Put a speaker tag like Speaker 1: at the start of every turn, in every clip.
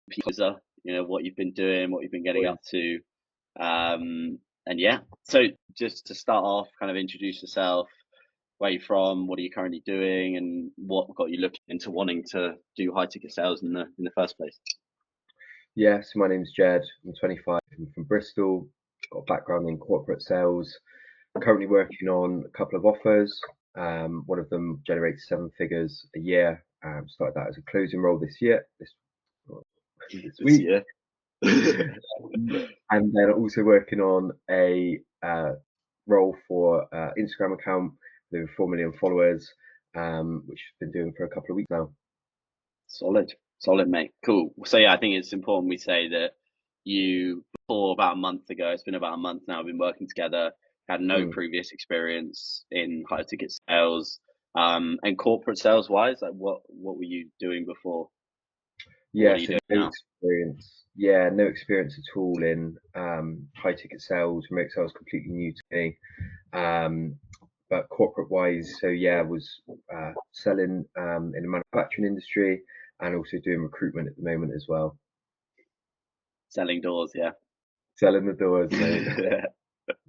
Speaker 1: people, what you've been doing, what you've been getting up to. And yeah, so just to start off, kind of introduce yourself, where you're from, what are you currently doing, and what got you looking into wanting to do high ticket sales in the first place.
Speaker 2: Yeah, so my name's Jedd. I'm 25. I'm from Bristol. Got a background in corporate sales. Currently working on a couple of offers. One of them generates 7 figures a year. Started that as a closing role this year, this
Speaker 1: This
Speaker 2: week,
Speaker 1: year.
Speaker 2: and then also working on a role for Instagram account with over 4 million followers, which I've been doing for a couple of weeks now.
Speaker 1: Solid, mate. Cool. So yeah, I think it's important we say that before about a month ago, it's been about a month now, been working together, had no
Speaker 2: Mm.
Speaker 1: previous experience in high ticket sales, and corporate sales wise, like what were you doing before? What
Speaker 2: Yeah,
Speaker 1: are you
Speaker 2: so
Speaker 1: doing
Speaker 2: no
Speaker 1: now?
Speaker 2: experience. Yeah, no experience at all in high ticket sales. Remote sales completely new to me. But corporate wise, so yeah, I was selling in the manufacturing industry and also doing recruitment at the moment as well.
Speaker 1: Selling doors, yeah.
Speaker 2: Selling the doors, mate.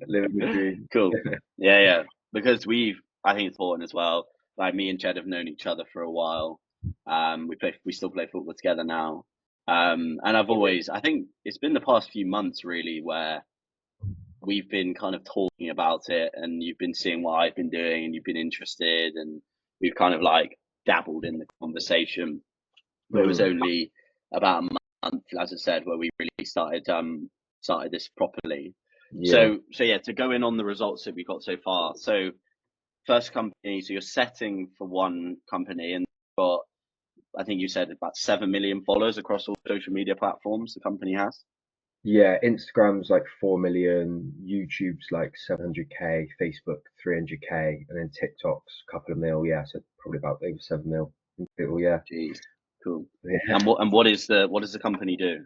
Speaker 2: Living the dream.
Speaker 1: Cool. Yeah. Because I think it's important as well. Like me and Jed have known each other for a while. We still play football together now. And I think it's been the past few months really where we've been kind of talking about it, and you've been seeing what I've been doing, and you've been interested, and we've kind of like dabbled in the conversation. But it was
Speaker 2: Mm,
Speaker 1: only about a month, as I said, where we really started this properly.
Speaker 2: yeah.
Speaker 1: So yeah, to go in on the results that we got so far. So first company, so you're setting for one company, and got, I think you said about 7 million followers across all social media platforms the company has.
Speaker 2: Yeah, Instagram's like 4 million, YouTube's like 700K, Facebook 300K, and then TikTok's a couple of mil. Yeah, so probably about over 7 mil in total. Yeah.
Speaker 1: Jeez, cool.
Speaker 2: Yeah.
Speaker 1: And what does the company do?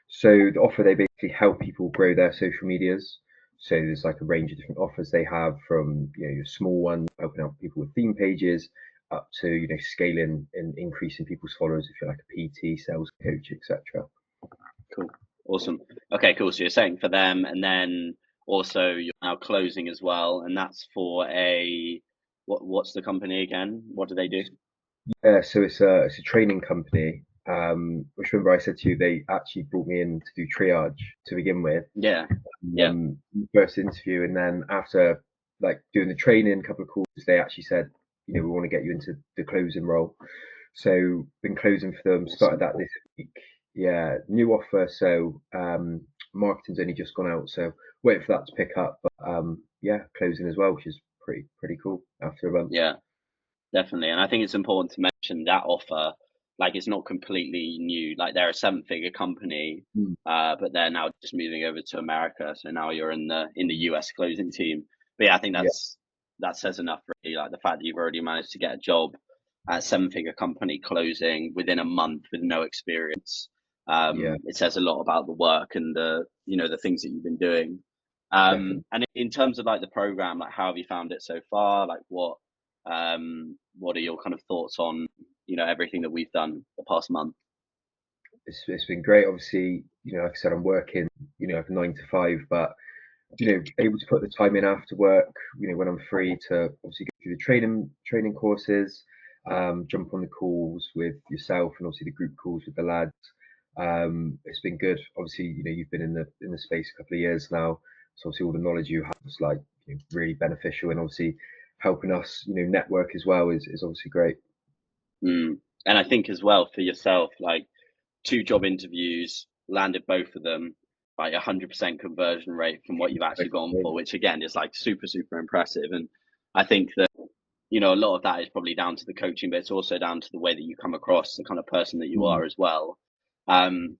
Speaker 2: So the offer, they basically help people grow their social medias. So there's like a range of different offers they have, from your small one helping out people with theme pages up to scaling and increasing people's followers if you're like a PT, sales coach, etc.
Speaker 1: Cool. Awesome. Okay, cool. So you're saying for them, and then also you're now closing as well, and that's for what's the company again? What do they do?
Speaker 2: Yeah, so it's a training company. Which, remember I said to you, they actually brought me in to do triage to begin with.
Speaker 1: Yeah. Yeah.
Speaker 2: First interview, and then after like doing the training, a couple of calls, they actually said, we want to get you into the closing role. So been closing for them. Started
Speaker 1: Awesome.
Speaker 2: that this week. Yeah, new offer. So marketing's only just gone out, so waiting for that to pick up. But yeah, closing as well, which is pretty cool after a month.
Speaker 1: Yeah, definitely. And I think it's important to mention that offer, like it's not completely new. Like they're a seven-figure company,
Speaker 2: Mm.
Speaker 1: but they're now just moving over to America. So now you're in the US closing team. But yeah, I think
Speaker 2: Yeah,
Speaker 1: that says enough really. Like the fact that you've already managed to get a job at a seven-figure company closing within a month with no experience.
Speaker 2: yeah,
Speaker 1: It says a lot about the work and the things that you've been doing.
Speaker 2: definitely.
Speaker 1: And in terms of like the program, like how have you found it so far? Like what are your kind of thoughts on, everything that we've done the past month?
Speaker 2: It's been great. Obviously, like I said, I'm working, like 9 to 5, but able to put the time in after work, when I'm free, to obviously go through the training courses, jump on the calls with yourself, and obviously the group calls with the lads. It's been good. Obviously, you've been in the space a couple of years now, so obviously all the knowledge you have is like really beneficial, and obviously helping us, network as well is obviously great.
Speaker 1: Mm. And I think as well for yourself, like two job interviews, landed both of them, like 100% conversion rate from what you've actually gone for, which again is like super, super impressive. And I think that, a lot of that is probably down to the coaching, but it's also down to the way that you come across, the kind of person that you
Speaker 2: Mm,
Speaker 1: are as well. Um,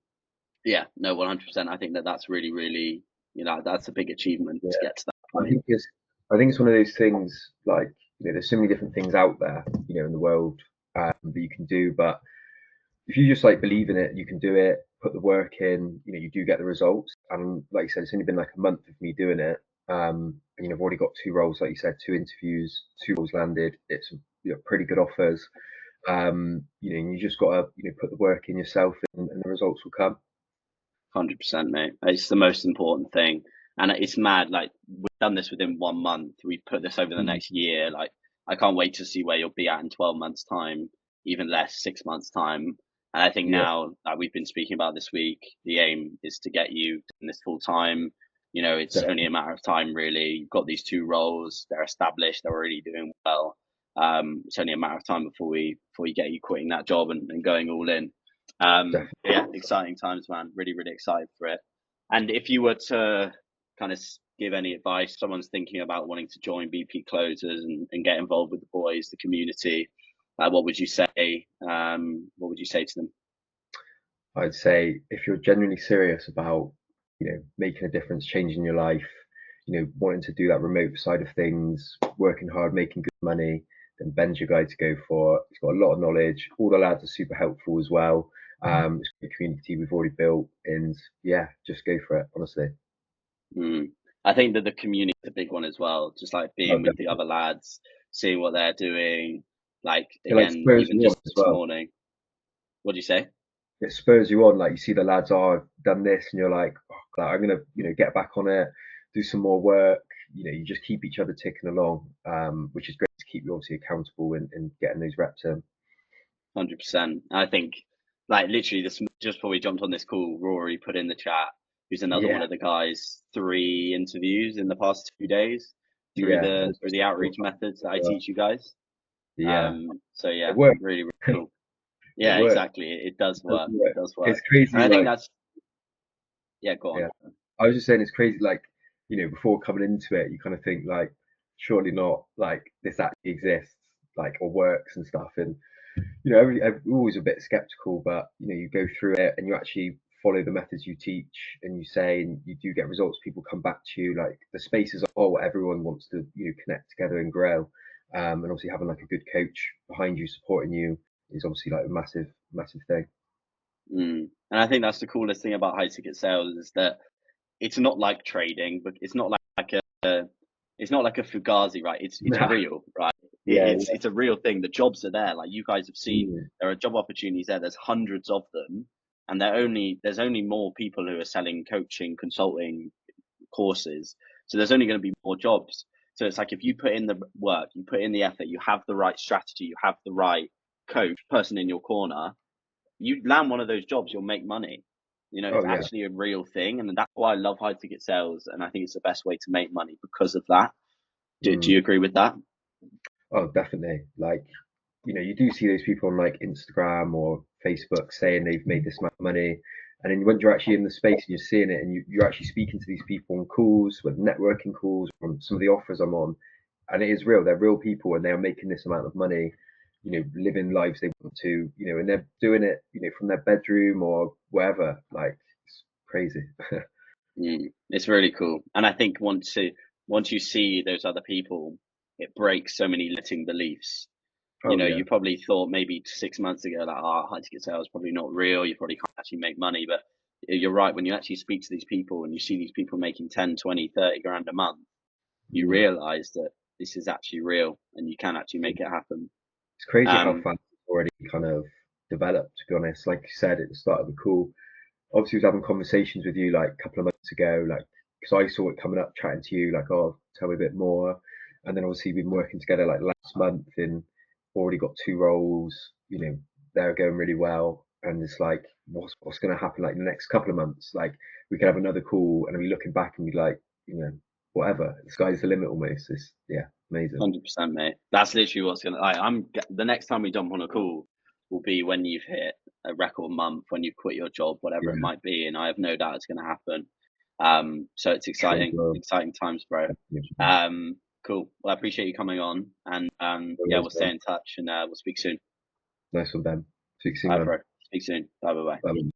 Speaker 1: yeah, no, 100%. I think that that's really, really, that's a big achievement to
Speaker 2: yeah.
Speaker 1: get to that
Speaker 2: I
Speaker 1: point.
Speaker 2: think it's I think it's one of those things, like, there's so many different things out there, in the world, that you can do, but if you just like believe in it, you can do it, put the work in, you do get the results. And like you said, it's only been like a month of me doing it. And I've already got 2 roles, like you said, 2 interviews, 2 roles landed. It's pretty good offers. And you just gotta put the work in yourself, and the results will come.
Speaker 1: 100%, mate. It's the most important thing. And it's mad. Like, we've done this within 1 month. We've put this over the
Speaker 2: Mm,
Speaker 1: next year. Like, I can't wait to see where you'll be at in 12 months' time, even less, 6 months' time. And I think
Speaker 2: yeah,
Speaker 1: now, like we've been speaking about this week, the aim is to get you in this full time. It's only
Speaker 2: definitely,
Speaker 1: a matter of time, really. You've got these two roles, they're established, they're already doing well. It's only a matter of time before we get you quitting that job and going all in.
Speaker 2: definitely.
Speaker 1: Yeah, exciting times, man. Really, really excited for it. And if you were to kind of give any advice, someone's thinking about wanting to join BP Closers and get involved with the boys, the community, what would you say? What would you say to them?
Speaker 2: I'd say if you're genuinely serious about, making a difference, changing your life, wanting to do that remote side of things, working hard, making good money, then Ben's your guy to go for. He's got a lot of knowledge. All the lads are super helpful as well. It's a good community we've already built, and yeah, just go for it, honestly.
Speaker 1: Mm. I think that the community is a big one as well. Just like
Speaker 2: Oh,
Speaker 1: being with the
Speaker 2: definitely.
Speaker 1: other lads, seeing what they're doing. Like
Speaker 2: It like
Speaker 1: again,
Speaker 2: spurs
Speaker 1: even
Speaker 2: you on
Speaker 1: just
Speaker 2: as
Speaker 1: this
Speaker 2: well.
Speaker 1: morning. What do you say?
Speaker 2: It spurs you on. Like you see the lads, oh, I've done this, and you're like, oh, I'm gonna, get back on it, do some more work. You just keep each other ticking along, which is great to keep you obviously accountable and getting those reps in.
Speaker 1: 100%. I think, like literally, this just before we jumped on this call, Rory put in the chat, who's another one
Speaker 2: Yeah,
Speaker 1: of the guys, 3 interviews in the past 2 days through
Speaker 2: yeah,
Speaker 1: the
Speaker 2: and
Speaker 1: through the outreach methods that I teach you guys.
Speaker 2: yeah,
Speaker 1: So
Speaker 2: it
Speaker 1: yeah,
Speaker 2: works.
Speaker 1: really, really cool.
Speaker 2: It
Speaker 1: Yeah,
Speaker 2: works.
Speaker 1: exactly. It does
Speaker 2: It does
Speaker 1: work. It
Speaker 2: work.
Speaker 1: does work.
Speaker 2: It's
Speaker 1: And
Speaker 2: crazy.
Speaker 1: I think
Speaker 2: Like,
Speaker 1: that's, yeah. Go on.
Speaker 2: yeah, I was just saying it's crazy. Like, before coming into it, you kind of think like, surely not. Like this actually exists, like or works and stuff. And I'm always a bit skeptical, but you go through it and you actually follow the methods you teach and you say, and you do get results. People come back to you. Like the space as a whole, everyone wants to connect together and grow. And obviously having like a good coach behind you supporting you is obviously like a massive, massive thing.
Speaker 1: And I think that's the coolest thing about high ticket sales is that it's not like trading, but it's not like a it's not like a fugazi, right? It's
Speaker 2: Nah,
Speaker 1: real, right?
Speaker 2: yeah,
Speaker 1: It's a real thing. The jobs are there, like you guys have seen.
Speaker 2: mm,
Speaker 1: There are job opportunities there. There's hundreds of them, and there's only more people who are selling coaching, consulting courses. So there's only going to be more jobs. So it's like if you put in the work, you put in the effort, you have the right strategy, you have the right coach person in your corner, you land one of those jobs, you'll make money.
Speaker 2: oh
Speaker 1: It's
Speaker 2: yeah,
Speaker 1: actually a real thing, and that's why I love high ticket sales, and I think it's the best way to make money because of that. Do
Speaker 2: mm,
Speaker 1: you agree with that?
Speaker 2: oh definitely. Like you do see those people on like Instagram or Facebook saying they've made this amount of money. And then when you're actually in the space and you're seeing it and you're actually speaking to these people on calls, with networking calls, on some of the offers I'm on, and it is real. They're real people and they're making this amount of money, living lives they want to, and they're doing it, from their bedroom or wherever. Like, it's crazy.
Speaker 1: It's really cool, and I think once you see those other people, it breaks so many limiting beliefs.
Speaker 2: Oh, yeah.
Speaker 1: You probably thought maybe 6 months ago, like, high ticket sales probably not real. You probably can't actually make money. But you're right. When you actually speak to these people and you see these people making 10, 20, 30 grand a month, you
Speaker 2: Mm.
Speaker 1: realize that this is actually real and you can actually make it happen.
Speaker 2: It's crazy how
Speaker 1: Um,
Speaker 2: fast it's already kind of developed, to be honest. Like you said at the start of the call, obviously, I was having conversations with you like a couple of months ago, like because I saw it coming up, chatting to you, like, oh, tell me a bit more. And then obviously we've been working together like last month and already got two roles, they're going really well. And it's like, what's going to happen like in the next couple of months? Like we could have another call and be looking back and be like, whatever, the sky's the limit almost. It's, yeah, amazing.
Speaker 1: 100%, mate. That's literally what's gonna. The next time we jump on a call will be when you've hit a record month, when you've quit your job, whatever it
Speaker 2: Yeah,
Speaker 1: might be, and I have no doubt it's gonna happen. So it's
Speaker 2: sure as
Speaker 1: exciting,
Speaker 2: well.
Speaker 1: exciting times, bro.
Speaker 2: Definitely.
Speaker 1: Cool. Well, I appreciate you coming on, and
Speaker 2: No
Speaker 1: yeah,
Speaker 2: worries,
Speaker 1: we'll stay
Speaker 2: man.
Speaker 1: in touch, and we'll speak soon.
Speaker 2: Nice one, Ben. Speak soon,
Speaker 1: All right,
Speaker 2: man.
Speaker 1: bro. Speak soon. Bye, bye, bye.
Speaker 2: Bye.